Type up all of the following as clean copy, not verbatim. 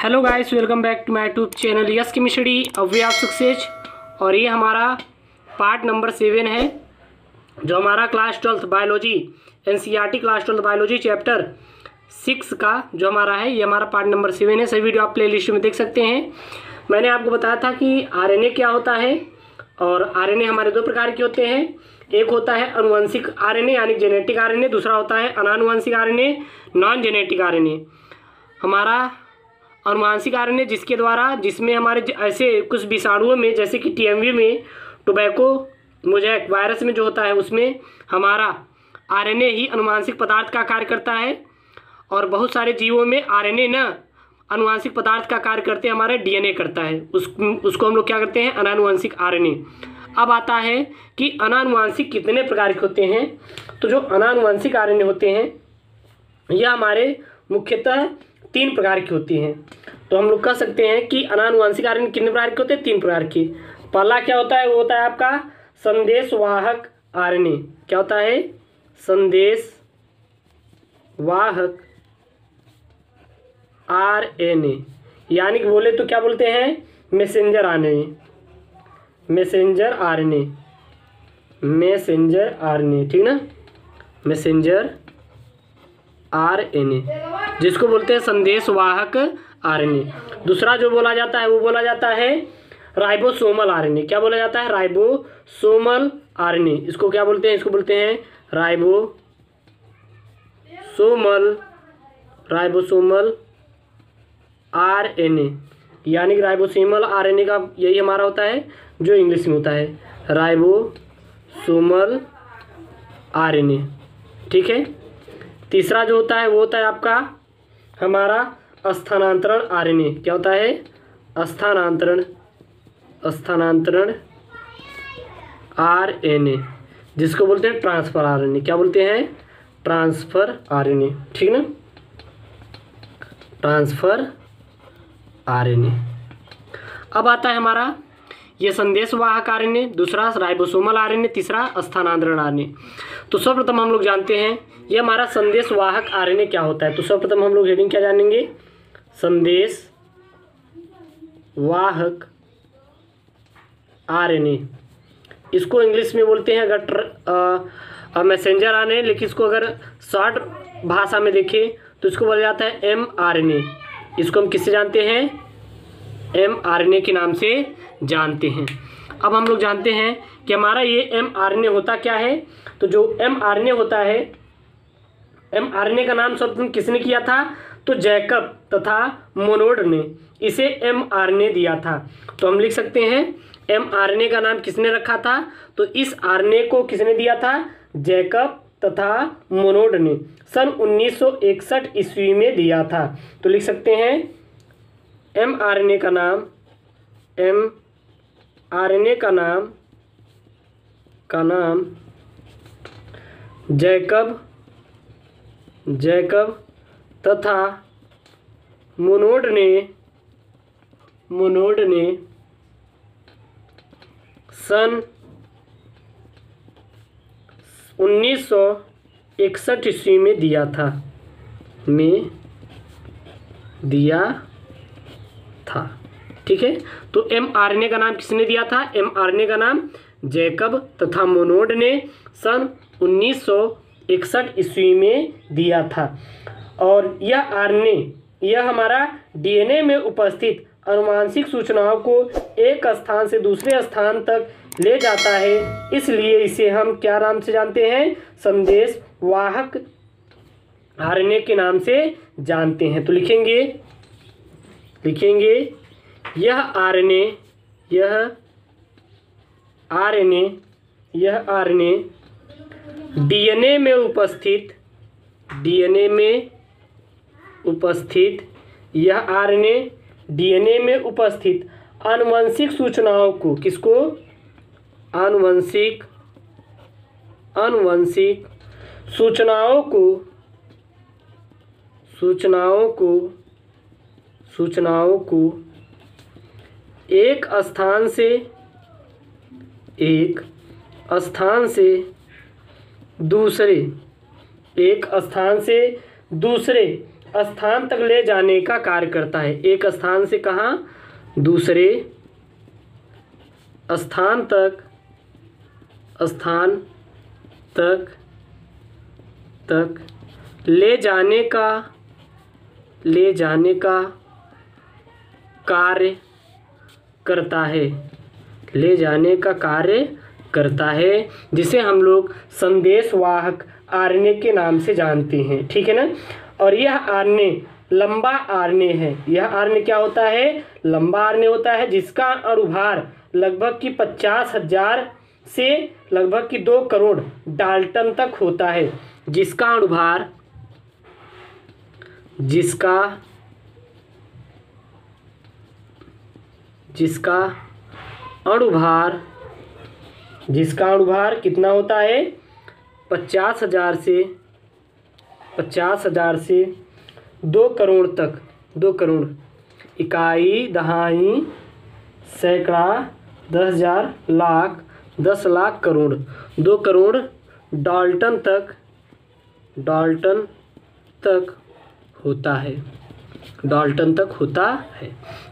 Hello guys, welcome back to my YouTube channel yes chemistry way of success. और ये हमारा part number 7 है, जो हमारा class 12 biology NCERT class 12 biology chapter 6 का जो हमारा है, ये हमारा पार्ट नंबर 7 है। सभी वीडियो आप प्ले लिस्ट में देख सकते हैं। मैंने आपको बताया था कि आरएनए क्या होता है, और आरएनए हमारे दो प्रकार के होते हैं। एक होता है अनुवांशिक आरएनए यानी जेनेटिक आरएनए, दूसरा होता है अनानुवांशिक आरएनए नॉन जेनेटिक आरएनए। हमारा अनुवांशिक आरएनए जिसमें हमारे ऐसे कुछ विषाणुओं में, जैसे कि टीएमवी में, टोबैको मोज़ेक वायरस में जो होता है, उसमें हमारा आरएनए ही अनुवांशिक पदार्थ का कार्य करता है। और बहुत सारे जीवों में आरएनए न अनुवांशिक पदार्थ का कार्य करते हैं, हमारा डीएनए करता है। उसको हम लोग क्या करते हैं, अनानुवांशिक आरएनए। अब आता है कि अनानुवांशिक कितने प्रकार के होते हैं। तो जो अनानुवांशिक आरएनए होते हैं, यह हमारे मुख्यतः 3 प्रकार की होती हैं। तो हम लोग कह सकते हैं कि अनानुवांशिक आरएनए कितने प्रकार के होते हैं, 3 प्रकार के। पहला क्या होता है, वो होता है आपका संदेशवाहक आरएनए। क्या होता है, संदेशवाहक आरएनए, यानी कि बोले तो क्या बोलते हैं, messenger RNA. Messenger RNA, messenger RNA, ठीक ना, मैसेंजर आरएनए, जिसको बोलते हैं संदेशवाहक आरएनए। दूसरा जो बोला जाता है, वो बोला जाता है राइबोसोमल आरएनए। क्या बोला जाता है, राइबोसोमल आरएनए। इसको क्या बोलते हैं, इसको बोलते हैं राइबोसोमल आरएनए, यानी कि राइबोसोमल आरएनए का यही हमारा होता है जो इंग्लिश में होता है राइबोसोमल आरएनए, ठीक है। तीसरा जो होता है, वो होता है आपका हमारा स्थानांतरण आरएनए। क्या होता है, स्थानांतरण आरएनए, जिसको बोलते हैं ट्रांसफर आरएनए। क्या बोलते हैं, ट्रांसफर आरएनए, ठीक ना, ट्रांसफर आरएनए। अब आता है हमारा ये संदेशवाहक आरएनए, दूसरा राइबोसोमल आरएनए, तीसरा स्थानांतरण आरएनए। तो सर्वप्रथम हम लोग जानते हैं ये हमारा संदेशवाहक आरएनए क्या होता है। तो सर्वप्रथम हम लोग हेडिंग क्या जानेंगे, संदेशवाहक आरएनए। इसको इंग्लिश में बोलते हैं अगर मैसेंजर आरएनए, लेकिन इसको अगर शॉर्ट भाषा में देखें तो इसको बोला जाता है एमआरएनए। इसको हम किससे जानते हैं, एमआरएनए के नाम से जानते हैं। अब हम लोग जानते हैं कि हमारा ये एमआरएनए होता क्या है। तो जो एमआरएनए होता है, एमआरएनए का नाम सर्वप्रथम किसने किया था, तो जैकब तथा मोनोड ने इसे एमआरएनए दिया था। तो हम लिख सकते हैं एमआरएनए का नाम किसने रखा था, तो इस आरएनए को किसने दिया था, जैकब तथा मोनोड ने सन 1961 ईस्वी में दिया था। तो लिख सकते हैं एमआरएनए का नाम जैकब तथा मोनोड ने सन 1961 ईस्वी में दिया था, ठीक है। तो एमआरएनए का नाम किसने दिया था, एमआरएनए का नाम जैकब तथा मोनोड ने सन 1961 ईस्वी में दिया था। और यह आरएनए, यह हमारा डीएनए में उपस्थित आनुवांशिक सूचनाओं को एक स्थान से दूसरे स्थान तक ले जाता है, इसलिए इसे हम क्या नाम से जानते हैं, संदेशवाहक आरएनए के नाम से जानते हैं। तो लिखेंगे यह आरएनए डीएनए में उपस्थित आनुवंशिक सूचनाओं को, किसको, आनुवंशिक सूचनाओं को एक स्थान से दूसरे स्थान तक ले जाने का कार्य करता है। एक स्थान से कहाँ, दूसरे स्थान तक ले जाने का कार्य करता है, ले जाने का कार्य करता है, जिसे हम लोग संदेशवाहक आरएनए के नाम से जानते हैं। ठीक है ना। और यह आरएनए लंबा आरएनए है। यह आरएनए क्या होता है, लंबा आरएनए होता है, जिसका अणुभार लगभग की 50,000 से लगभग की 2 करोड़ डाल्टन तक होता है। जिसका अणुभार कितना होता है, 50,000 से 2 करोड़ तक, 2 करोड़, इकाई, दहाई, सैकड़ा, 10,000, लाख, 10 लाख, करोड़, 2 करोड़ डाल्टन तक होता है,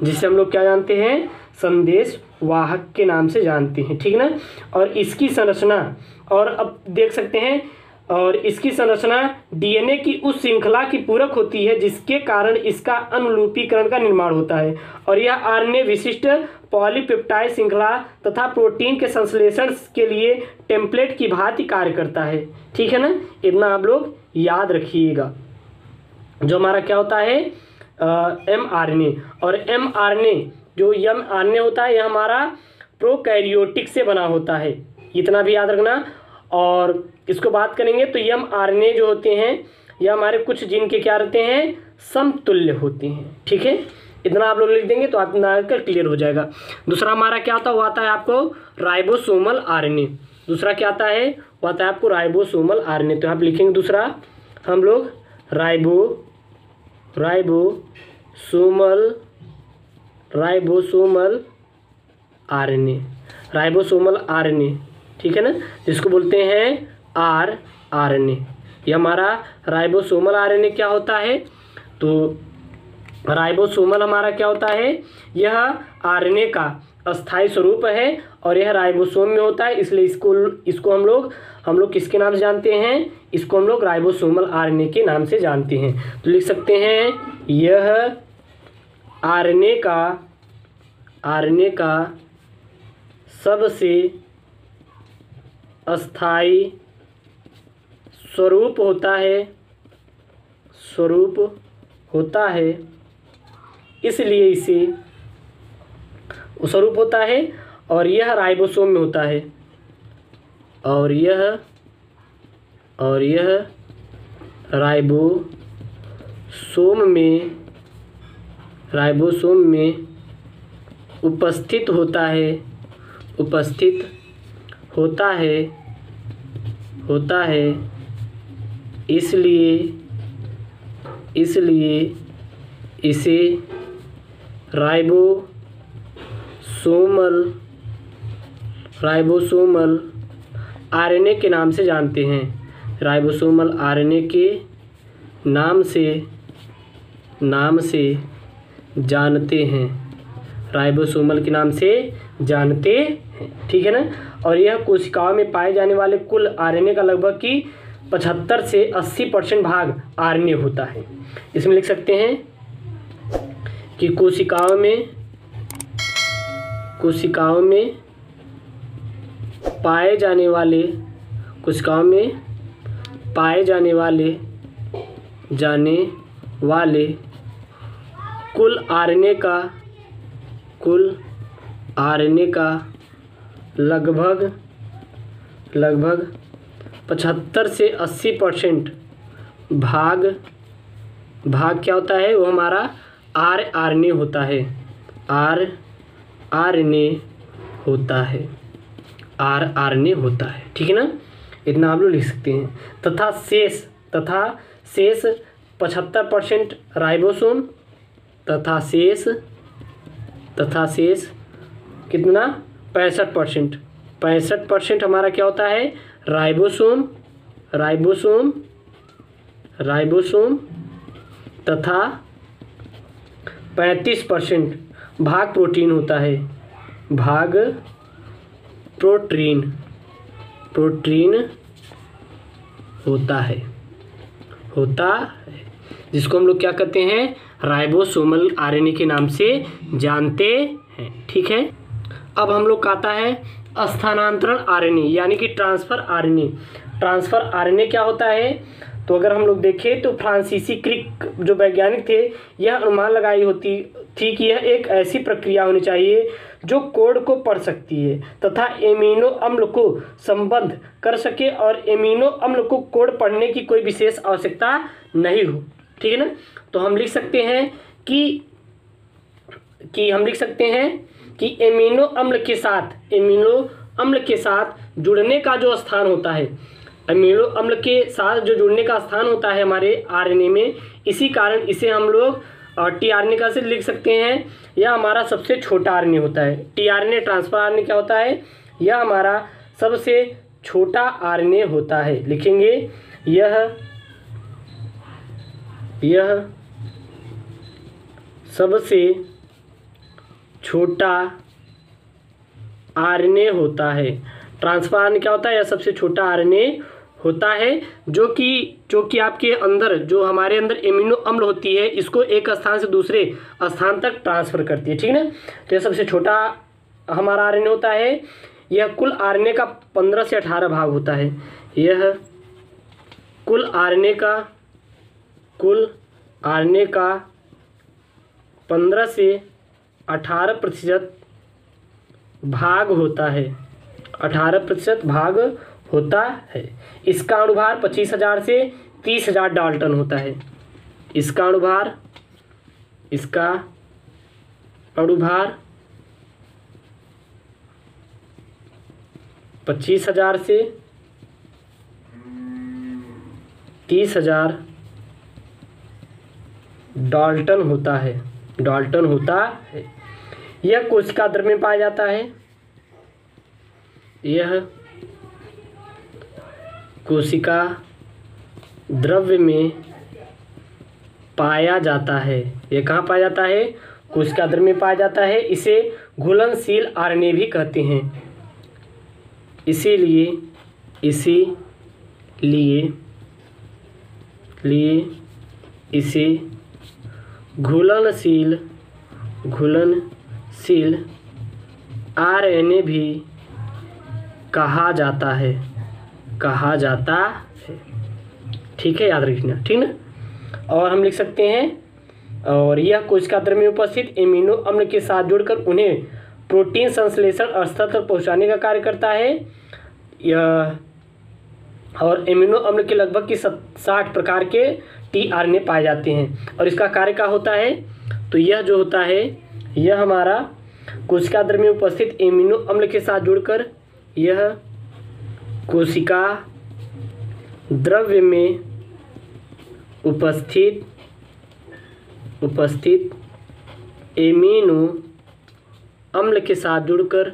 जिसे हम लोग क्या जानते हैं, संदेश वाहक के नाम से जानते हैं। ठीक ना। और इसकी संरचना, और अब देख सकते हैं, और इसकी संरचना डीएनए की उस श्रृंखला की पूरक होती है जिसके कारण इसका अनुरूपीकरण का निर्माण होता है। और यह आरएनए विशिष्ट पॉलीपेप्टाइड श्रृंखला तथा प्रोटीन के संश्लेषण के लिए टेम्पलेट की भांति कार्य करता है। ठीक है ना। इतना आप लोग याद रखिएगा। जो हमारा क्या होता है, एमआरएनए। और एमआरएनए, जो एमआरएनए होता है, यह हमारा प्रोकैरियोटिक से बना होता है, इतना भी याद रखना। और इसको बात करेंगे तो एमआरएनए जो होते हैं, यह हमारे कुछ जीन के क्या रहते हैं, समतुल्य होते हैं। ठीक है। इतना आप लोग लिख देंगे तो आपका क्लियर हो जाएगा। दूसरा हमारा क्या आता है, वो आता है आपको राइबोसोमल आरएनए। दूसरा क्या आता है, वो आता है आपको राइबोसोमल आरएनए। तो आप लिखेंगे दूसरा हम लोग राइबोसोमल आरएनए। ठीक है ना, जिसको बोलते हैं आरएनए। ये हमारा राइबोसोमल आरएनए क्या होता है, तो राइबोसोमल हमारा क्या होता है, यह आरएनए का अस्थायी स्वरूप है और यह राइबोसोम में होता है, इसलिए इसको हम लोग किसके नाम से जानते हैं, इसको हम लोग राइबोसोमल आरएनए के नाम से जानते हैं। तो लिख सकते हैं यह आरएनए का सबसे अस्थायी स्वरूप होता है, इसलिए इसे स्वरूप होता है और यह राइबोसोम में होता है, और यह राइबोसोम में उपस्थित होता है, इसलिए इसे राइबोसोमल आरएनए के नाम से जानते हैं। राइबोसोमल आरएनए के नाम से जानते हैं, राइबोसोमल के नाम से जानते हैं। ठीक है ना। और यह कोशिकाओं में पाए जाने वाले कुल आरएनए का लगभग की 75 से 80% भाग आरएनए होता है। इसमें लिख सकते हैं कि कोशिकाओं में पाए जाने वाले कुल आरएनए का लगभग 75 से 80% भाग क्या होता है, वो हमारा आरएनए होता है, आरएनए होता है। ठीक है ना। इतना आप लोग लिख सकते हैं। तथा शेष 75% राइबोसोम तथा शेष कितना, 65% हमारा क्या होता है, राइबोसोम तथा 35% भाग प्रोटीन होता है। भाग प्रोटीन होता है जिसको हम लोग क्या कहते हैं, राइबोसोमल आरएनए के नाम से जानते हैं। ठीक है, अब हम लोग का आता है स्थानांतरण आरएनए यानी कि ट्रांसफर आरएनए। ट्रांसफर आरएनए क्या होता है, तो अगर हम लोग देखें तो फ्रांसीसी क्रिक जो वैज्ञानिक थे यह अनुमान लगाई होती थी कि यह एक ऐसी प्रक्रिया होनी चाहिए जो कोड को पढ़ सकती है तथा एमिनो अम्ल को संबद्ध कर सके और एमिनो अम्ल को कोड पढ़ने की कोई विशेष आवश्यकता नहीं हो। ठीक है ना, तो हम लिख सकते हैं कि एमिनो अम्ल के साथ जुड़ने का जो स्थान होता है, एमिनो अम्ल के साथ जो जुड़ने का स्थान होता है हमारे आरएनए में, इसी कारण इसे हम लोग टीआरएनए का से लिख सकते हैं। यह हमारा सबसे छोटा आरएनए होता है। टीआरएनए ट्रांसफर आरएनए क्या होता है, यह हमारा सबसे छोटा आरएनए होता है। लिखेंगे यह सबसे छोटा आरएनए होता है। ट्रांसफर आरएनए क्या होता है, यह सबसे छोटा आरएनए होता है जो कि आपके अंदर जो हमारे अंदर एमिनो अम्ल होती है इसको एक स्थान से दूसरे स्थान तक ट्रांसफ़र करती है। ठीक है ना, तो यह सबसे छोटा हमारा आरएनए होता है। यह कुल आरएनए का 15 से 18 भाग होता है। यह कुल आरएनए का 15 से 18% भाग होता है। 18% भाग होता है। इसका अणुभार 25,000 से 30,000 डाल्टन होता है। इसका अणुभार 25,000 से 30,000 डाल्टन होता है। यह कोशिका द्रव्य में पाया जाता है। यह कोशिका द्रव्य में पाया जाता है। यह कहाँ पाया जाता है, कोशिका द्रव्य में पाया जाता है। इसे घुलनशील आरएनए भी कहते हैं। इसीलिए इसे घुलनशील आरएनए भी कहा जाता है। ठीक है, याद रखना। ठीक ना, और हम लिख सकते हैं, और यह कोशिका द्रव्य में उपस्थित एमिनो अम्ल के साथ जुड़कर उन्हें प्रोटीन संश्लेषण स्तर तक पहुंचाने का कार्य करता है। यह और एमिनो अम्ल के लगभग की 60 प्रकार के टीआरएनए पाए जाते हैं। और इसका कार्य क्या होता है, तो यह जो होता है यह हमारा कोशिका द्रव्य में उपस्थित एमिनो अम्ल के साथ जुड़कर यह कोशिका द्रव्य में उपस्थित एमिनो अम्ल के साथ जुड़कर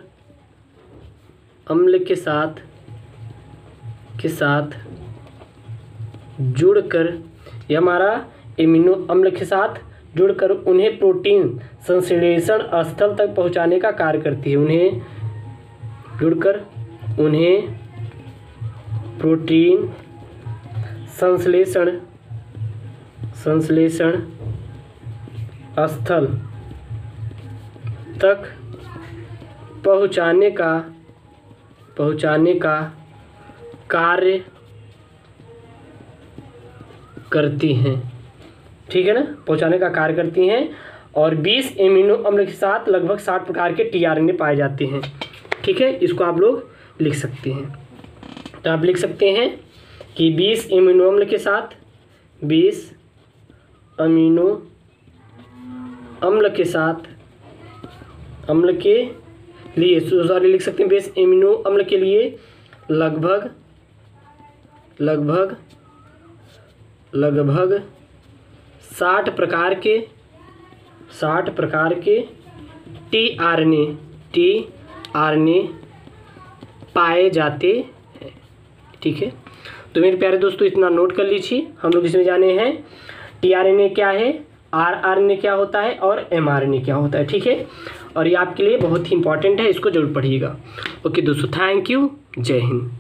यह हमारा एमिनो अम्ल के साथ जुड़कर उन्हें प्रोटीन संश्लेषण स्थल तक पहुंचाने का कार्य करती है। उन्हें प्रोटीन संश्लेषण स्थल तक पहुंचाने का कार्य करती हैं। ठीक है ना, पहुंचाने का कार्य करती हैं। और 20 एमिनो अम्ल के साथ लगभग 60 प्रकार के टीआरएनए पाए जाते हैं। ठीक है, इसको आप लोग लिख सकते हैं। तो आप लिख सकते हैं कि 20 एमिनो अम्ल के साथ 20 अमीनो अम्ल के साथ अम्ल के लिए सॉरी लिख सकते हैं 20 एमिनो अम्ल के लिए लगभग 60 प्रकार के टीआरएनए पाए जाते हैं। ठीक है, तो मेरे प्यारे दोस्तों इतना नोट कर लीजिए। हम लोग इसमें जाने हैं टीआरएनए क्या है, आरआरएनए क्या होता है और एमआरएनए क्या होता है। ठीक है, और ये आपके लिए बहुत ही इंपॉर्टेंट है, इसको जरूर पढ़िएगा। ओके दोस्तों, थैंक यू, जय हिंद।